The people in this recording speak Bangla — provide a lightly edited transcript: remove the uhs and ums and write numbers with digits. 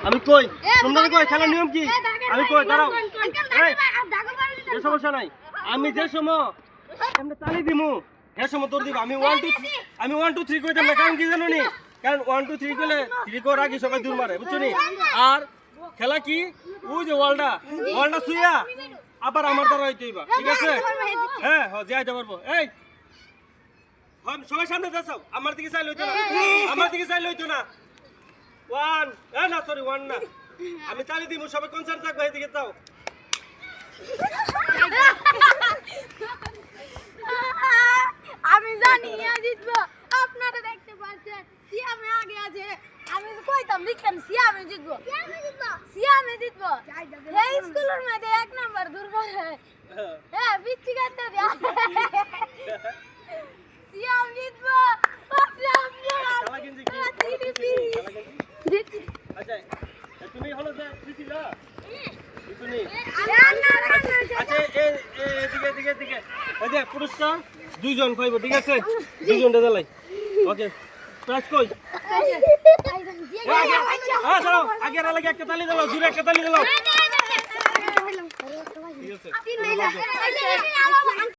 আমি কই তোমরা কই খেলার নিয়ম কি আমি কই দাঁড়াও এই সমস্যা নাই আমি যে সময় আমরা তালি দিমু এই সময় তোর দিব আমি 1 2 আমি 1 2 3 কইতাম না কারণ কি জানো নি কারণ 1 2 3 কইলে 3 কো রাখি সবাই দূর মারে বুঝছো নি আর খেলা কি ওই যে ওয়ালটা সুইয়া আবার আমার দ্বারা হইতেইবা ঠিক আছে হ্যাঁ যাইতে পারবো এই সবাই সামনে যাও আমার দিকে চাই লইতো না আমার দিকে চাই লইতো না 1 না সরি 1 না আমি তালি দিব সবাই কনসার্ট থাকবে এদিকে যাও আমি জানি জিতবো আপনারা দেখতে পাচ্ছেন সিয়ামে আগে আছে আমি কইতাম লিখেন সিয়ামে জিতবো সিয়ামে জিতবো এই স্কুলের মধ্যে এক নাম্বার দুর্বল হ্যাঁ বিচ্ছি করতে দিয়া সিয়াম জিতবো আচ্ছা তুমি হলো যে জিতিলা শুনি আচ্ছা এদিকে এই যে পুরস্কার দুইজন পাইবো ঠিক আছে দুইজন দেলাই ওকে প্রাইস কই দাঁড়াও আগে লাগে একটা তালি দাও জোরে একটা তালি দাও ঠিক আছে